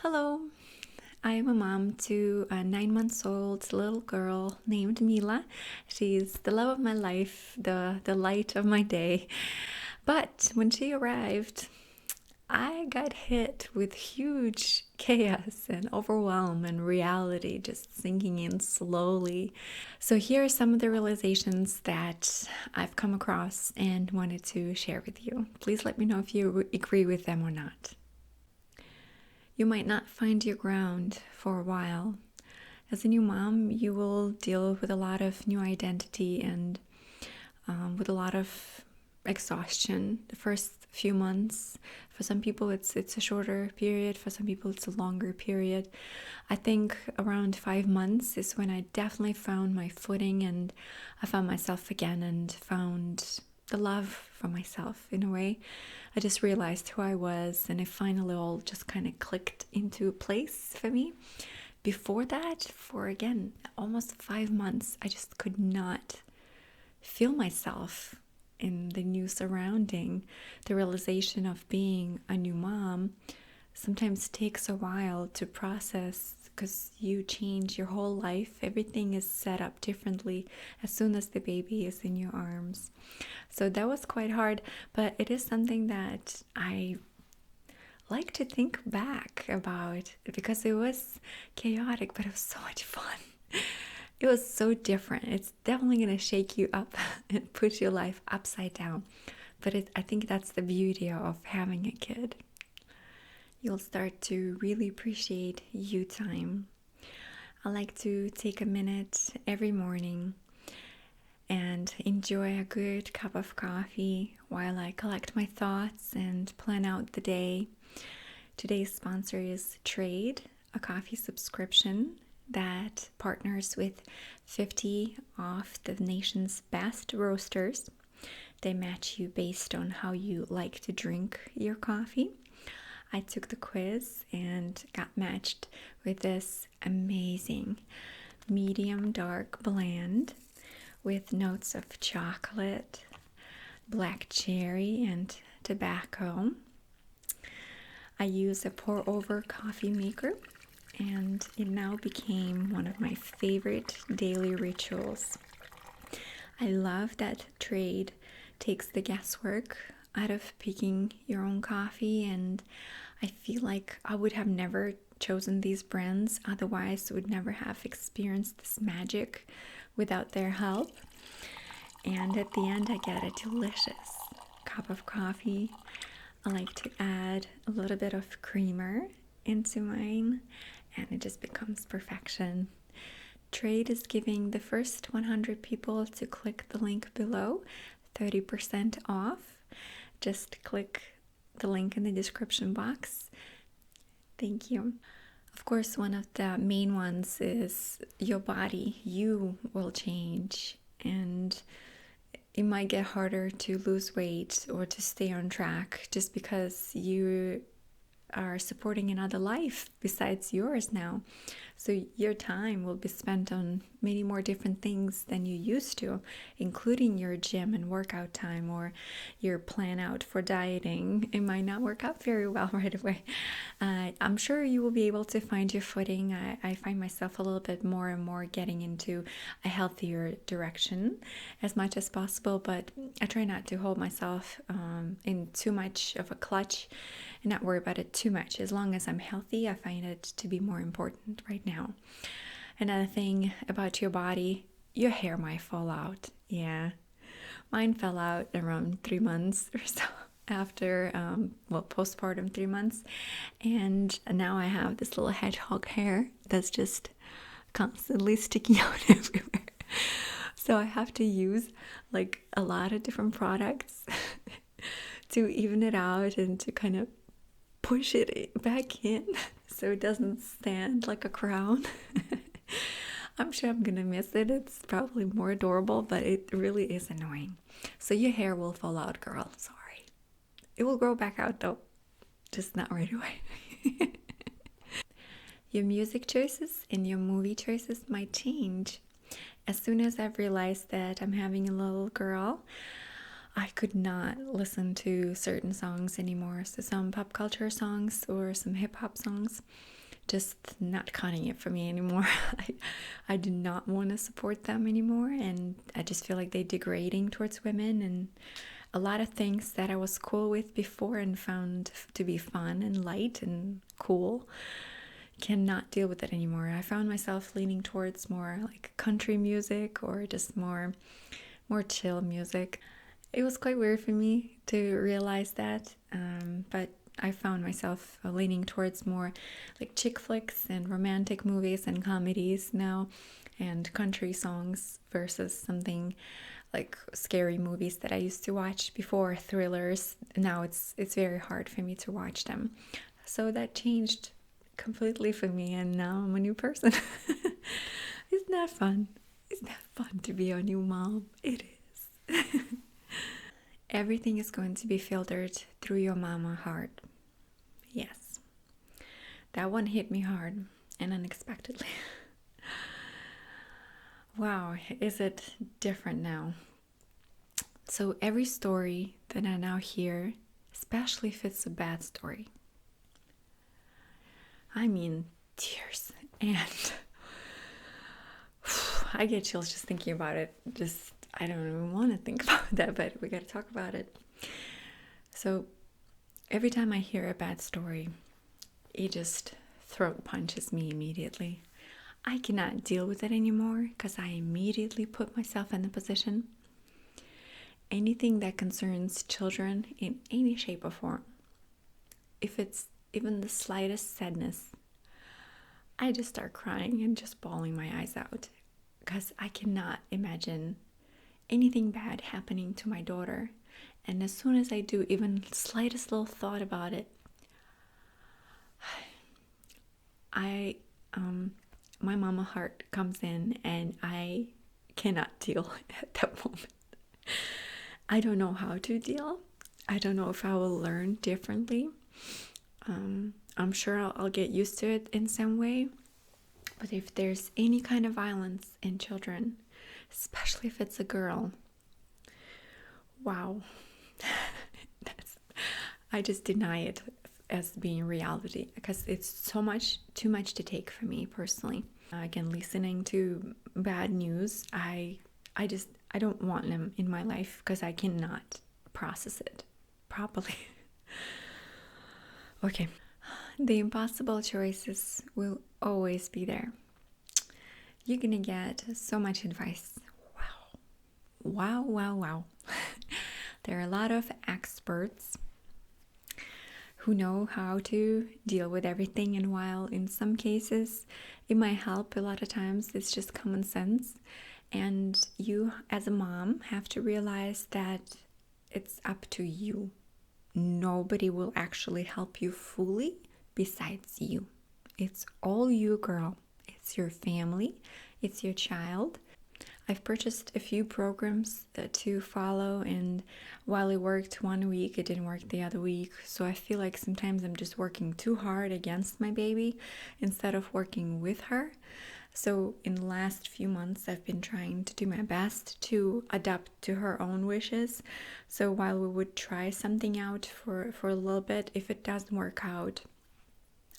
Hello, I am a mom to a 9 months old little girl named Mila. She's the love of my life, the light of my day. But when she arrived, I got hit with huge chaos and overwhelm and reality just sinking in slowly. So, here are some of the realizations that I've come across and wanted to share with you. Please let me know if you agree with them or not. You might not find your ground for a while. As a new mom, you will deal with a lot of new identity and with a lot of exhaustion the first few months. For some people, it's a shorter period. For some people, it's a longer period. I think around 5 months is when I definitely found my footing and I found myself again and found the love for myself in a way. I just realized who I was and it finally all just kind of clicked into place for me. Before that, for again, almost 5 months, I just could not feel myself in the new surrounding. The realization of being a new mom sometimes takes a while to process because you change your whole life. Everything is set up differently as soon as the baby is in your arms. So that was quite hard, but it is something that I like to think back about because it was chaotic, but it was so much fun. It was so different. It's definitely going to shake you up and put your life upside down. But I think that's the beauty of having a kid. You'll start to really appreciate you time. I like to take a minute every morning and enjoy a good cup of coffee while I collect my thoughts and plan out the day. Today's sponsor is Trade, a coffee subscription that partners with 50 of the nation's best roasters. They match you based on how you like to drink your coffee. I took the quiz and got matched with this amazing medium dark blend with notes of chocolate, black cherry, and tobacco. I use a pour over coffee maker and it now became one of my favorite daily rituals. I love that Trade takes the guesswork out of picking your own coffee, and I feel like I would have never chosen these brands otherwise, would never have experienced this magic without their help. And at the end I get a delicious cup of coffee. I like to add a little bit of creamer into mine and it just becomes perfection. Trade is giving the first 100 people to click the link below 30% off. Just click the link in the description box. Thank you. Of course, one of the main ones is your body. You will change and it might get harder to lose weight or to stay on track just because you are supporting another life besides yours now. So your time will be spent on many more different things than you used to, including your gym and workout time or your plan out for dieting. It might not work out very well right away. I'm sure you will be able to find your footing. I find myself a little bit more and more getting into a healthier direction as much as possible, but I try not to hold myself in too much of a clutch and not worry about it too much. As long as I'm healthy, I find it to be more important right now. Another thing about your body, your hair might fall out. Yeah, mine fell out around 3 months or so after, postpartum 3 months. And now I have this little hedgehog hair that's just constantly sticking out everywhere. So I have to use like a lot of different products to even it out and to kind of push it back in so it doesn't stand like a crown. I'm sure I'm gonna miss it. It's probably more adorable, but it really is annoying. So your hair will fall out, girl. Sorry. It will grow back out though, just not right away. Your music choices and your movie choices might change. As soon as I've realized that I'm having a little girl, I could not listen to certain songs anymore. So some pop culture songs or some hip hop songs, just not cutting it for me anymore. I do not want to support them anymore, and I just feel like they're degrading towards women, and a lot of things that I was cool with before and found to be fun and light and cool, cannot deal with it anymore. I found myself leaning towards more like country music or just more chill music. It was quite weird for me to realize that, but I found myself leaning towards more like chick flicks and romantic movies and comedies now, and country songs versus something like scary movies that I used to watch before, thrillers. Now it's very hard for me to watch them. So that changed completely for me, and now I'm a new person. Isn't that fun? Isn't that fun to be a new mom? It is. Everything is going to be filtered through your mama heart. Yes. That one hit me hard and unexpectedly. Wow, is it different now? So every story that I now hear, especially if it's a bad story, I mean tears, and I get chills just thinking about it. Just, I don't even want to think about that, but we got to talk about it. So every time I hear a bad story, it just throat punches me immediately. I cannot deal with it anymore because I immediately put myself in the position. Anything that concerns children in any shape or form, if it's even the slightest sadness, I just start crying and just bawling my eyes out because I cannot imagine anything bad happening to my daughter. And as soon as I do even slightest little thought about it, my mama heart comes in and I cannot deal at that moment. I don't know how to deal. I don't know if I will learn differently. I'm sure I'll get used to it in some way. But if there's any kind of violence in children, especially if it's a girl, wow. I just deny it as being reality because it's too much to take for me personally. Again, listening to bad news, I don't want them in my life because I cannot process it properly. Okay, the impossible choices will always be there. You're gonna get so much advice. Wow. There are a lot of experts who know how to deal with everything, and while in some cases it might help, a lot of times it's just common sense, and you as a mom have to realize that it's up to you. Nobody will actually help you fully besides you. It's all you, girl. It's your family, it's your child. I've purchased a few programs to follow, and while it worked one week, it didn't work the other week. So I feel like sometimes I'm just working too hard against my baby instead of working with her. So in the last few months, I've been trying to do my best to adapt to her own wishes. So while we would try something out for a little bit, if it doesn't work out,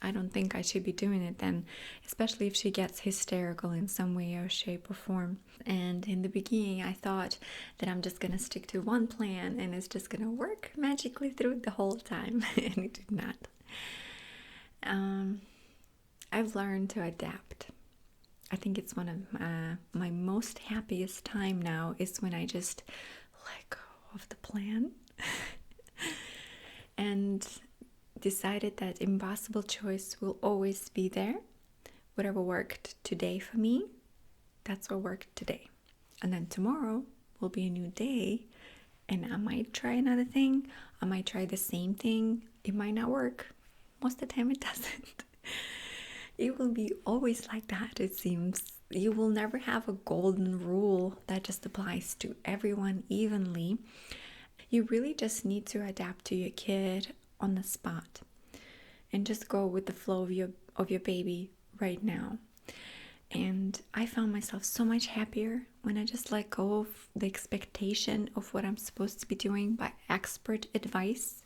I don't think I should be doing it then, especially if she gets hysterical in some way or shape or form. And in the beginning, I thought that I'm just going to stick to one plan and it's just going to work magically through the whole time, and it did not. I've learned to adapt. I think it's one of my most happiest time now is when I just let go of the plan and decided that impossible choice will always be there. Whatever worked today for me, that's what worked today. And then tomorrow will be a new day, and I might try another thing. I might try the same thing. It might not work. Most of the time it doesn't. It will be always like that, it seems. You will never have a golden rule that just applies to everyone evenly. You really just need to adapt to your kid on the spot and just go with the flow of your baby right now. And I found myself so much happier when I just let go of the expectation of what I'm supposed to be doing by expert advice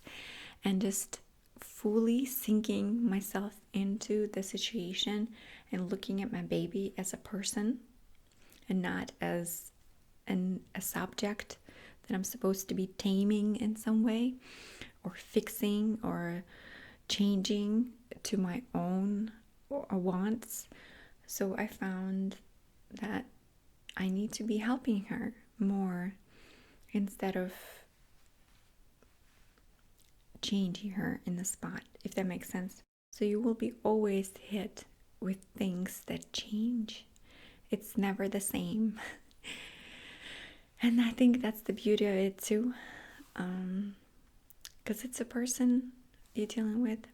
and just fully sinking myself into the situation and looking at my baby as a person and not as a subject that I'm supposed to be taming in some way or fixing or changing to my own wants. So I found that I need to be helping her more instead of changing her in the spot, if that makes sense. So you will be always hit with things that change. It's never the same. And I think that's the beauty of it too. Because it's a person you're dealing with.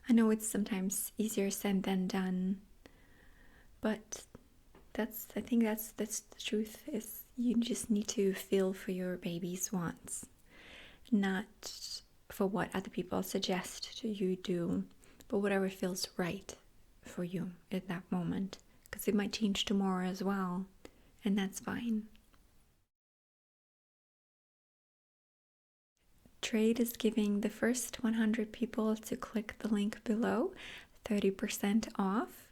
I know it's sometimes easier said than done, but I think that's the truth. Is you just need to feel for your baby's wants, not for what other people suggest you do, but whatever feels right for you at that moment, because it might change tomorrow as well, and that's fine. Trade is giving the first 100 people to click the link below 30% off.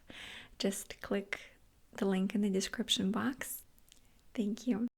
Just click the link in the description box. Thank you.